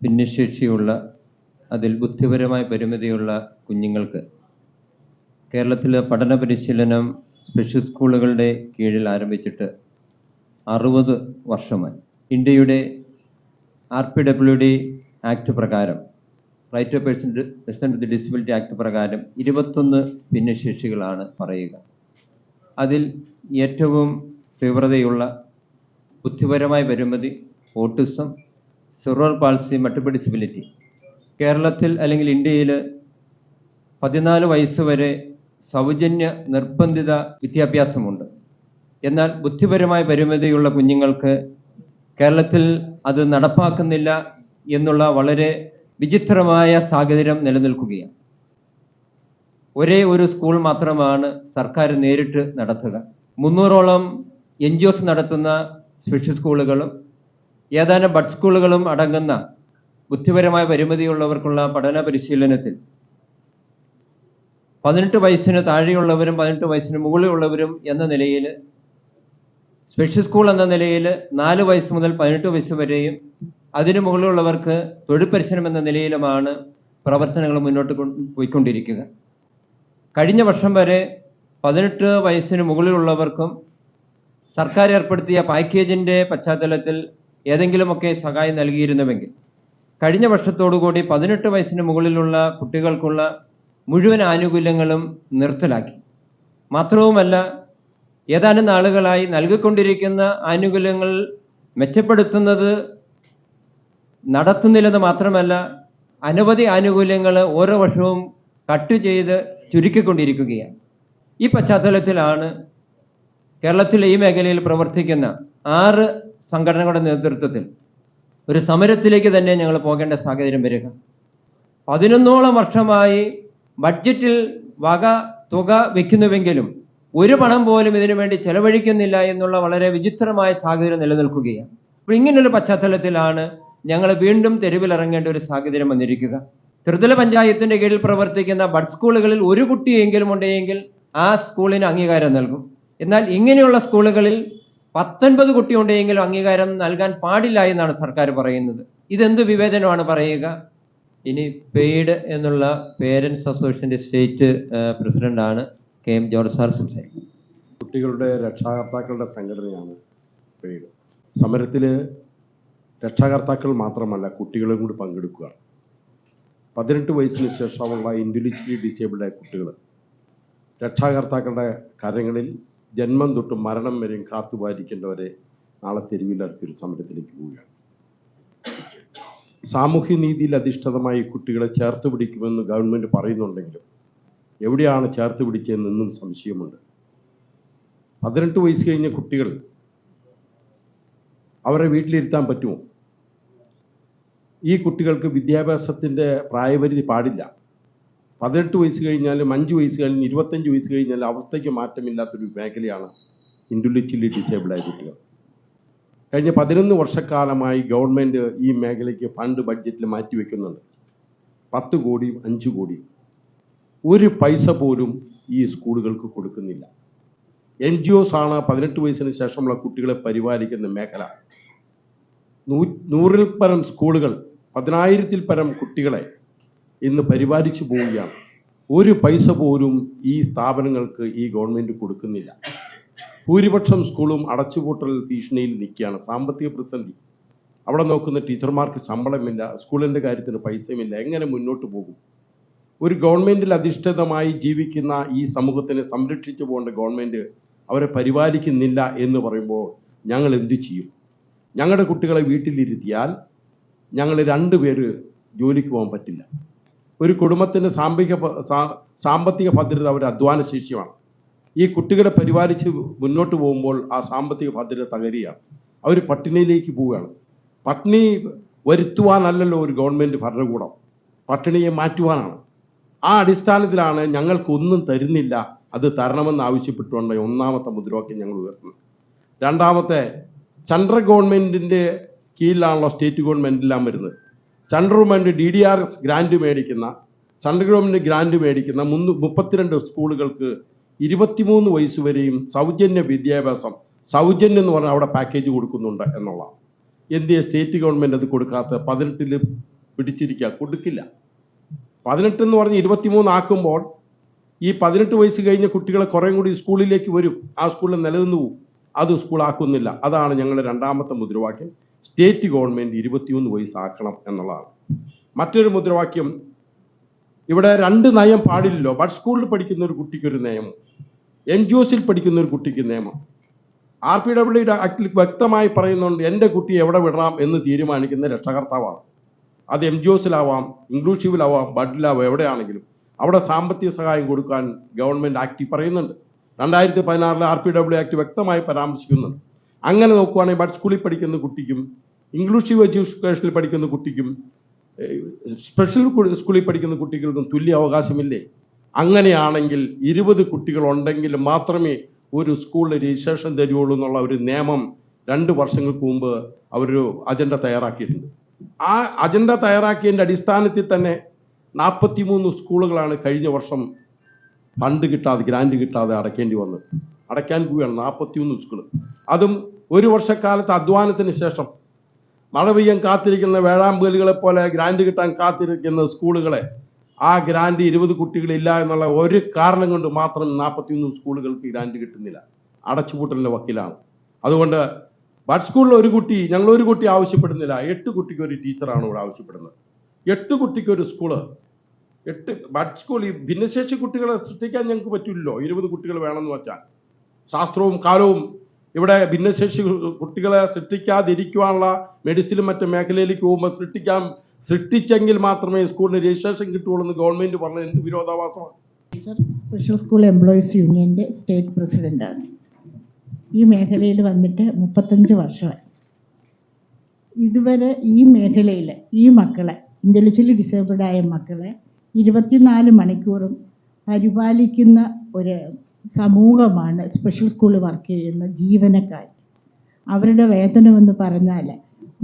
ഭിന്നശേഷിയുള്ള അതിൽ ബുദ്ധിപരമായ പരിമിതിയുള്ള കുഞ്ഞുങ്ങൾക്ക് കേരളത്തിലെ പഠന പരിശീലനം സ്പെഷ്യൽ സ്കൂളുകളുടെ കീഴിൽ ആരംഭിച്ചിട്ട് 60 വർഷമായി. ഇന്ത്യയുടെ RPWD ആക്ട് പ്രകാരം, right of person with disability act പ്രകാരം 21 ഭിന്നശേഷികളാണ് പറയുക. അതിൽ ഏറ്റവും തീവ്രതയുള്ള ബുദ്ധിപരമായ പരിമിതി, autism, cerebral palsy, multiple disability. കേരളത്തിൽ അല്ലെങ്കിൽ ഇന്ത്യയിൽ 14 വയസ്സ് വരെ സൗജന്യ നിർബന്ധിത വിദ്യാഭ്യാസമുണ്ട്. എന്നാൽ ബുദ്ധിപരമായ പരിമിതിയുള്ള കുഞ്ഞുങ്ങൾക്ക് കേരളത്തിൽ അത് നടപ്പാക്കുന്നില്ല എന്നുള്ള വളരെ വിചിത്രമായ സാഹചര്യം നിലനിൽക്കുകയാണ്. ഒരേ ഒരു സ്കൂൾ മാത്രമാണ് സർക്കാർ നേരിട്ട് നടത്തുക. 300ഓളം NGOs നടത്തുന്ന സ്പെഷ്യൽ സ്കൂളുകളും ഏതാനും ബഡ് സ്കൂളുകളും അടങ്ങുന്ന ബുദ്ധിപരമായ പരിമിതിയുള്ളവർക്കുള്ള പഠന പരിശീലനത്തിൽ 18 വയസ്സിന് താഴെയുള്ളവരും 18 വയസ്സിന് മുകളിലുള്ളവരും എന്ന നിലയിൽ, സ്പെഷ്യൽ സ്കൂൾ എന്ന നിലയിൽ 4 വയസ്സ് മുതൽ 18 വയസ്സ് വരെയും അതിനു മുകളിലുള്ളവർക്ക് തൊഴിൽ പരിശീലനം എന്ന നിലയിലുമാണ് പ്രവർത്തനങ്ങൾ മുന്നോട്ട് പോയിക്കൊണ്ടിരിക്കുക. കഴിഞ്ഞ വർഷം വരെ 18 വയസ്സിന് മുകളിലുള്ളവർക്കും സർക്കാർ ഏർപ്പെടുത്തിയ പാക്കേജിൻ്റെ പശ്ചാത്തലത്തിൽ ഏതെങ്കിലുമൊക്കെ സഹായം നൽകിയിരുന്നുവെങ്കിൽ കഴിഞ്ഞ വർഷത്തോടുകൂടി 18 വയസ്സിന് മുകളിലുള്ള കുട്ടികൾക്കുള്ള മുഴുവൻ ആനുകൂല്യങ്ങളും നിർത്തലാക്കി. മാത്രവുമല്ല, ഏതാനും നാളുകളായി നൽകിക്കൊണ്ടിരിക്കുന്ന ആനുകൂല്യങ്ങൾ മെച്ചപ്പെടുത്തുന്നത് നടത്തുന്നില്ലെന്ന് മാത്രമല്ല, അനവധി ആനുകൂല്യങ്ങൾ ഓരോ വർഷവും കട്ട് ചെയ്ത് ചുരുക്കിക്കൊണ്ടിരിക്കുകയാണ്. ഈ പശ്ചാത്തലത്തിലാണ് കേരളത്തിലെ ഈ മേഖലയിൽ പ്രവർത്തിക്കുന്ന 6 സംഘടനകളുടെ നേതൃത്വത്തിൽ ഒരു സമരത്തിലേക്ക് തന്നെ ഞങ്ങൾ പോകേണ്ട സാഹചര്യം വരിക. 11ഓളം വർഷമായി ബഡ്ജറ്റിൽ വക തുക വയ്ക്കുന്നുവെങ്കിലും ഒരു പണം പോലും ഇതിനു വേണ്ടി ചെലവഴിക്കുന്നില്ല എന്നുള്ള വളരെ വിചിത്രമായ സാഹചര്യം നിലനിൽക്കുകയാണ്. അപ്പോൾ ഇങ്ങനെയൊരു പശ്ചാത്തലത്തിലാണ് ഞങ്ങൾ വീണ്ടും തെരുവിലിറങ്ങേണ്ട ഒരു സാഹചര്യം വന്നിരിക്കുക. ത്രിതല പഞ്ചായത്തിന്റെ കീഴിൽ പ്രവർത്തിക്കുന്ന ബഡ് സ്കൂളുകളിൽ ഒരു കുട്ടിയെങ്കിലും ഉണ്ടെങ്കിൽ ആ സ്കൂളിന് അംഗീകാരം നൽകും. എന്നാൽ ഇങ്ങനെയുള്ള സ്കൂളുകളിൽ 19 കുട്ടി ഉണ്ടെങ്കിലും അംഗീകാരം നൽകാൻ പാടില്ല എന്നാണ് സർക്കാർ പറയുന്നത്. ഇതെന്ത് വിവേചനമാണ് പറയുക? ഇനി പെയ്ഡ് എന്നുള്ള പേരൻസ് അസോസിയേഷന്റെ സ്റ്റേറ്റ് പ്രസിഡന്റാണ് KM ജോർജ് സാർ സംസാരിക്കുന്നത്. കുട്ടികളുടെ രക്ഷാകർത്താക്കളുടെ സംഘടനയാണ് പെയ്ഡ്. സമരത്തിൽ രക്ഷാകർത്താക്കൾ മാത്രമല്ല, കുട്ടികളും കൂടി പങ്കെടുക്കുക. 18 വയസ്സിന് ശേഷമുള്ള ഇൻ്റലക്ച്വലി ഡിസേബിൾഡായ കുട്ടികൾ രക്ഷാകർത്താക്കളുടെ കരങ്ങളിൽ ജന്മം തൊട്ട് മരണം വരെയും കാത്തുപാലിക്കേണ്ടവരെ നാളെ തെരുവിലിറക്കിയൊരു സമരത്തിലേക്ക് പോവുകയാണ്. സാമൂഹ്യനീതിയിൽ അധിഷ്ഠിതമായി കുട്ടികളെ ചേർത്ത് പിടിക്കുമെന്ന് ഗവൺമെൻറ് പറയുന്നുണ്ടെങ്കിലും എവിടെയാണ് ചേർത്ത് പിടിച്ചതെന്നും സംശയമുണ്ട്. 18 വയസ്സ് കഴിഞ്ഞ കുട്ടികൾ അവരെ വീട്ടിലിരുത്താൻ പറ്റുമോ? ഈ കുട്ടികൾക്ക് വിദ്യാഭ്യാസത്തിൻ്റെ പ്രായപരിധി പാടില്ല. 18 വയസ്സ് കഴിഞ്ഞാലും 5 വയസ്സ് കഴിഞ്ഞാലും 25 വയസ്സ് കഴിഞ്ഞാലും അവസ്ഥയ്ക്ക് മാറ്റമില്ലാത്തൊരു മേഖലയാണ് ഇൻ്റലക്ച്വലി ഡിസേബിളായ കുട്ടികൾ. കഴിഞ്ഞ 11 വർഷക്കാലമായി ഗവൺമെൻറ് ഈ മേഖലയ്ക്ക് ഫണ്ട് ബഡ്ജറ്റിൽ മാറ്റിവെക്കുന്നുണ്ട്. 10 കോടിയും 5 കോടിയും. ഒരു പൈസ പോലും ഈ സ്കൂളുകൾക്ക് കൊടുക്കുന്നില്ല. NGOs ആണ് 18 വയസ്സിന് ശേഷമുള്ള കുട്ടികളെ പരിപാലിക്കുന്ന മേഖല. 100-ൽ പരം സ്കൂളുകൾ 10,000-ൽ പരം കുട്ടികളെ ഇന്ന് പരിപാലിച്ചു പോവുകയാണ്. ഒരു പൈസ പോലും ഈ സ്ഥാപനങ്ങൾക്ക് ഈ ഗവൺമെൻറ് കൊടുക്കുന്നില്ല. ഭൂരിപക്ഷം സ്കൂളും അടച്ചുപൂട്ടൽ ഭീഷണിയിൽ നിൽക്കുകയാണ്. സാമ്പത്തിക പ്രതിസന്ധി. അവിടെ നോക്കുന്ന ടീച്ചർമാർക്ക് ശമ്പളമില്ല, സ്കൂളിൻ്റെ കാര്യത്തിന് പൈസയുമില്ല. എങ്ങനെ മുന്നോട്ട് പോകും? ഒരു ഗവൺമെൻറ്റിൽ അധിഷ്ഠിതമായി ജീവിക്കുന്ന ഈ സമൂഹത്തിനെ സംരക്ഷിച്ചു പോകേണ്ട ഗവൺമെൻറ് അവരെ പരിപാലിക്കുന്നില്ല എന്ന് പറയുമ്പോൾ ഞങ്ങൾ എന്തു ചെയ്യും? ഞങ്ങളുടെ കുട്ടികളെ വീട്ടിലിരുത്തിയാൽ ഞങ്ങൾ 2 പേര് ജോലിക്ക് പോകാൻ പറ്റില്ല. ഒരു കുടുംബത്തിൻ്റെ സാമ്പത്തിക ഭദ്രത അവർ അധ്വാന ശേഷിയാണ്. ഈ കുട്ടികളെ പരിപാലിച്ച് മുന്നോട്ട് പോകുമ്പോൾ ആ സാമ്പത്തിക ഭദ്രത തകരുകയാണ്. അവർ പട്ടിണിയിലേക്ക് പോവുകയാണ്. പട്ടിണി വരുത്തുവാനല്ലല്ലോ ഒരു ഗവൺമെൻറ് ഭരണകൂടം, പട്ടിണിയെ മാറ്റുവാനാണ്. ആ അടിസ്ഥാനത്തിലാണ് ഞങ്ങൾക്കൊന്നും തരുന്നില്ല, അത് തരണമെന്ന് ആവശ്യപ്പെട്ടുകൊണ്ട് 1ാമത്തെ മുദ്രാവാക്യം ഞങ്ങൾ ഉയർത്തുന്നത്. 2ാമത്തെ, സെൻട്രൽ ഗവൺമെൻറ്റിൻ്റെ കീഴിലാണല്ലോ സ്റ്റേറ്റ് ഗവൺമെൻറ്റെല്ലാം വരുന്നത്. സെൻട്രൽ ഗവൺമെൻറ് DDRS ഗ്രാൻഡ് മേടിക്കുന്ന, സെൻട്രൽ ഗവൺമെൻറ് ഗ്രാൻഡ് മേടിക്കുന്ന 32 സ്കൂളുകൾക്ക് 23 വയസ്സ് വരെയും സൗജന്യ വിദ്യാഭ്യാസം, സൗജന്യം എന്ന് പറഞ്ഞാൽ അവിടെ പാക്കേജ് കൊടുക്കുന്നുണ്ട് എന്നുള്ളതാണ്. എന്തിയെ സ്റ്റേറ്റ് ഗവൺമെൻറ് അത് കൊടുക്കാത്ത? 18 പിടിച്ചിരിക്കുക, കൊടുക്കില്ല. 18 എന്ന് പറഞ്ഞ് 23 ആക്കുമ്പോൾ ഈ 18 വയസ്സ് കഴിഞ്ഞ കുട്ടികളെ കുറേ കൂടി സ്കൂളിലേക്ക് വരും, ആ സ്കൂളിൽ നിലനിന്ന് പോകും. അത് സ്കൂളാക്കുന്നില്ല. അതാണ് ഞങ്ങളുടെ രണ്ടാമത്തെ മുദ്രാവാക്യം. സ്റ്റേറ്റ് ഗവൺമെൻറ് 21 വയസ്സാക്കണം എന്നുള്ളതാണ്. മറ്റൊരു മുദ്രാവാക്യം, ഇവിടെ 2 നയം പാടില്ലല്ലോ. ബഡ് സ്കൂളിൽ പഠിക്കുന്ന ഒരു കുട്ടിക്കൊരു നിയമം, NGOസിൽ പഠിക്കുന്ന ഒരു കുട്ടിക്ക് നിയമം. RPW ആക്ടിൽ വ്യക്തമായി പറയുന്നുണ്ട്, എൻ്റെ കുട്ടിയെ എവിടെ വിടണം എന്ന് തീരുമാനിക്കുന്ന രക്ഷകർത്താവാണ്. അത് NGOസിലാവാം, ഇൻക്ലൂസീവിലാവാം, ബഡിലാവാം, എവിടെയാണെങ്കിലും അവിടെ സാമ്പത്തിക സഹായം കൊടുക്കാൻ ഗവൺമെൻറ് ആക്ടിൽ പറയുന്നുണ്ട്. 2016 RPW ആക്ട് വ്യക്തമായി പരാമർശിക്കുന്നുണ്ട്. അങ്ങനെ നോക്കുവാണെങ്കിൽ ബഡ് സ്കൂളിൽ പഠിക്കുന്ന കുട്ടിക്കും ഇൻക്ലൂസീവ് എഡ്യൂക്കേഷനിൽ പഠിക്കുന്ന കുട്ടിക്കും സ്പെഷ്യൽ സ്കൂളിൽ പഠിക്കുന്ന കുട്ടികൾക്കും തുല്യ അവകാശമില്ലേ? അങ്ങനെയാണെങ്കിൽ 20 കുട്ടികൾ ഉണ്ടെങ്കിൽ മാത്രമേ ഒരു സ്കൂളിൽ രജിസ്ട്രേഷൻ തരുള്ളൂ എന്നുള്ള ഒരു നിയമം 2 വർഷങ്ങൾക്ക് മുമ്പ് അവരൊരു അജണ്ട തയ്യാറാക്കിയിട്ടുണ്ട്. ആ അജണ്ട തയ്യാറാക്കിയതിൻ്റെ അടിസ്ഥാനത്തിൽ തന്നെ 43 സ്കൂളുകളാണ് കഴിഞ്ഞ വർഷം ഫണ്ട് കിട്ടാതെ, ഗ്രാൻഡ് കിട്ടാതെ അടയ്ക്കേണ്ടി വന്നത്. അടയ്ക്കാൻ പോവുകയാണ് 41 സ്കൂൾ. അതും ഒരു വർഷക്കാലത്ത് അധ്വാനത്തിന് ശേഷം മഴ പെയ്യാൻ കാത്തിരിക്കുന്ന വേഴാമ്പലുകളെ പോലെ ഗ്രാൻഡ് കിട്ടാൻ കാത്തിരിക്കുന്ന സ്കൂളുകളെ ആ ഗ്രാൻഡ് 20 കുട്ടികളില്ല എന്നുള്ള ഒരു കാരണം കൊണ്ട് മാത്രം 41 സ്കൂളുകൾക്ക് ഗ്രാൻഡ് കിട്ടുന്നില്ല. അടച്ചുപൂട്ടലിൻ്റെ വക്കീലാണ്. അതുകൊണ്ട് ബഡ് സ്കൂളിൽ ഒരു കുട്ടി, ഞങ്ങൾ ഒരു കുട്ടി ആവശ്യപ്പെടുന്നില്ല, 8 കുട്ടിക്ക് ഒരു ടീച്ചറാണ് ഇവിടെ ആവശ്യപ്പെടുന്നത്. 8 കുട്ടിക്ക് ഒരു സ്കൂള്, 8 ബഡ് സ്കൂൾ. ഈ ഭിന്നശേഷി കുട്ടികളെ സൃഷ്ടിക്കാൻ ഞങ്ങൾക്ക് പറ്റില്ലല്ലോ 20 കുട്ടികൾ വേണമെന്ന് വെച്ചാൽ. ശാസ്ത്രവും കാലവും ഇവിടെ ഭിന്നശേഷി കുട്ടികളെ സൃഷ്ടിക്കാതിരിക്കുവാനുള്ള മെഡിസിനും മറ്റു മേഖലയിലേക്ക് പോകുമ്പോൾ സൃഷ്ടിച്ചെങ്കിൽ മാത്രമേ സ്കൂളിന് രജിസ്ട്രേഷൻ കിട്ടുള്ളൂ എന്ന് ഗവൺമെന്റ് പറഞ്ഞത് എന്ത് വിരോധാഭാസമാണ്? സ്പെഷ്യൽ സ്കൂൾ എംപ്ലോയീസ് യൂണിയന്റെ സ്റ്റേറ്റ് പ്രസിഡന്റാണ്. ഈ മേഖലയിൽ വന്നിട്ട് 35 വർഷമായി. ഇതുവരെ ഈ മേഖലയിൽ ഈ മക്കളെ, ഇന്റലക്ച്വലി ഡിസേബിൾഡ് ആയ മക്കളെ 24 മണിക്കൂറും പരിപാലിക്കുന്ന ഒരു സമൂഹമാണ് സ്പെഷ്യൽ സ്കൂളിൽ വർക്ക് ചെയ്യുന്ന ജീവനക്കാർ. അവരുടെ വേതനമെന്ന് പറഞ്ഞാൽ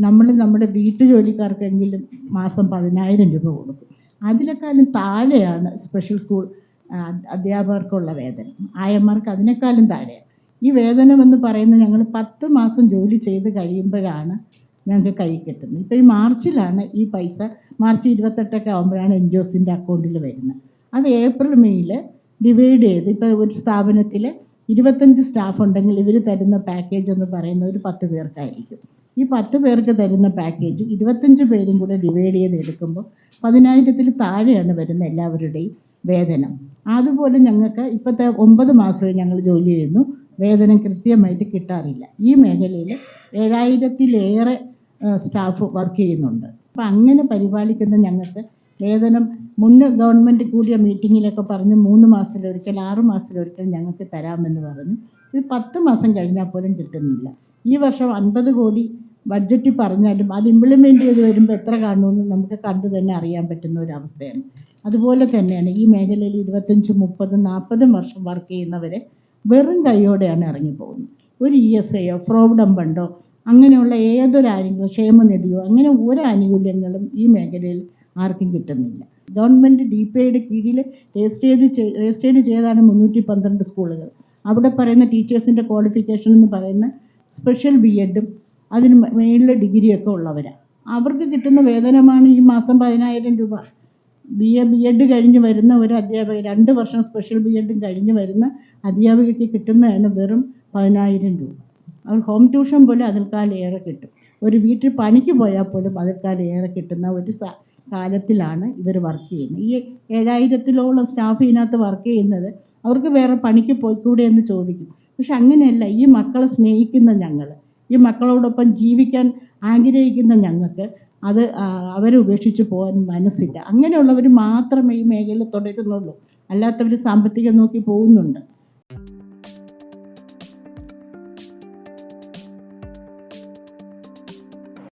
നമ്മുടെ വീട്ടുജോലിക്കാർക്കെങ്കിലും മാസം 10,000 രൂപ കൊടുക്കും. അതിനേക്കാളും താഴെയാണ് സ്പെഷ്യൽ സ്കൂൾ അധ്യാപകർക്കുള്ള വേതനം. ആയമാർക്ക് അതിനേക്കാളും താഴെയാണ്. ഈ വേതനമെന്ന് പറയുന്നത് ഞങ്ങൾ 10 മാസം ജോലി ചെയ്ത് കഴിയുമ്പോഴാണ് ഞങ്ങൾക്ക് കൈ കിട്ടുന്നത്. ഇപ്പോൾ ഈ മാർച്ചിലാണ് ഈ പൈസ, മാർച്ച് 28 ആകുമ്പോഴാണ് NGOസിൻ്റെ അക്കൗണ്ടിൽ വരുന്നത്. അത് ഏപ്രിൽ മെയ്യിൽ ഡിവൈഡ് ചെയ്ത്, ഇപ്പോൾ ഒരു സ്ഥാപനത്തിൽ 25 സ്റ്റാഫ് ഉണ്ടെങ്കിൽ ഇവർ തരുന്ന പാക്കേജ് എന്ന് പറയുന്നത് ഒരു 10 പേർക്കായിരിക്കും. ഈ 10 പേർക്ക് തരുന്ന പാക്കേജ് 25 പേരും കൂടെ ഡിവൈഡ് ചെയ്ത് എടുക്കുമ്പോൾ 10,000-ൽ താഴെയാണ് വരുന്ന എല്ലാവരുടെയും വേതനം. അതുപോലെ ഞങ്ങൾക്ക് ഇപ്പോഴത്തെ 9 മാസമേ ഞങ്ങൾ ജോലി ചെയ്യുന്നു, വേതനം കൃത്യമായിട്ട് കിട്ടാറില്ല. ഈ മേഖലയിൽ 7,000-ലേറെ സ്റ്റാഫ് വർക്ക് ചെയ്യുന്നുണ്ട്. അപ്പം അങ്ങനെ പരിപാലിക്കുന്ന ഞങ്ങൾക്ക് വേതനം മുന്നേ ഗവൺമെൻറ് കൂടിയ മീറ്റിങ്ങിലൊക്കെ പറഞ്ഞ് 3 മാസത്തിലൊരിക്കൽ 6 മാസത്തിലൊരിക്കൽ ഞങ്ങൾക്ക് തരാമെന്ന് പറഞ്ഞു. ഇത് 10 മാസം കഴിഞ്ഞാൽ പോലും കിട്ടുന്നില്ല. ഈ വർഷം 50 കോടി ബഡ്ജറ്റിൽ പറഞ്ഞാലും അത് ഇംപ്ലിമെൻ്റ് ചെയ്ത് വരുമ്പോൾ എത്ര കാണുമെന്ന് നമുക്ക് കണ്ടു തന്നെ അറിയാൻ പറ്റുന്ന ഒരു അവസ്ഥയാണ്. അതുപോലെ തന്നെയാണ് ഈ മേഖലയിൽ 25, 30, 40 വർഷം വർക്ക് ചെയ്യുന്നവരെ വെറും കൈയോടെയാണ് ഇറങ്ങിപ്പോകുന്നത്. ഒരു ESIയോ പ്രോവിഡന്റ് ഫണ്ടോ അങ്ങനെയുള്ള ഏതൊരു ആനുകൂല്യം, ക്ഷേമനിധിയോ അങ്ങനെ ഒരു ആനുകൂല്യങ്ങളും ഈ മേഖലയിൽ ആർക്കും കിട്ടുന്നില്ല. ഗവൺമെൻറ് DPIയുടെ കീഴിൽ രജിസ്റ്റേഡ് ചെയ്താണ് 312 സ്കൂളുകൾ. അവിടെ പറയുന്ന ടീച്ചേഴ്സിൻ്റെ ക്വാളിഫിക്കേഷൻ എന്ന് പറയുന്ന സ്പെഷ്യൽ BEdഉം അതിന് മേളിൽ ഡിഗ്രിയൊക്കെ ഉള്ളവരാണ്. അവർക്ക് കിട്ടുന്ന വേതനമാണ് ഈ മാസം 10,000 രൂപ. BEd കഴിഞ്ഞ് വരുന്ന ഒരു അധ്യാപക, 2 വർഷം സ്പെഷ്യൽ BEdും കഴിഞ്ഞ് വരുന്ന അധ്യാപികയ്ക്ക് കിട്ടുന്നതാണ് വെറും 10,000 രൂപ. അവർ ഹോം ട്യൂഷൻ പോലും അതിൽക്കാലേറെ കിട്ടും. ഒരു വീട്ടിൽ പണിക്ക് പോയാൽ പോലും അതിൽക്കാലേറെ കിട്ടുന്ന ഒരു കാലത്തിലാണ് ഇവർ വർക്ക് ചെയ്യുന്നത്. ഈ 7,000-ലോളം സ്റ്റാഫ് ഇതിനകത്ത് വർക്ക് ചെയ്യുന്നത് അവർക്ക് വേറെ പണിക്ക് പോയിക്കൂടെ എന്ന് ചോദിക്കും. പക്ഷെ അങ്ങനെയല്ല. ഈ മക്കളെ സ്നേഹിക്കുന്ന ഞങ്ങൾ, ഈ മക്കളോടൊപ്പം ജീവിക്കാൻ ആഗ്രഹിക്കുന്ന ഞങ്ങൾക്ക് അത് അവരെ ഉപേക്ഷിച്ച് പോകാൻ മനസ്സില്ല. അങ്ങനെയുള്ളവർ മാത്രമേ ഈ മേഖലയിൽ തുടരുന്നുള്ളൂ. അല്ലാത്തവർ സാമ്പത്തികം നോക്കി പോകുന്നുണ്ട്.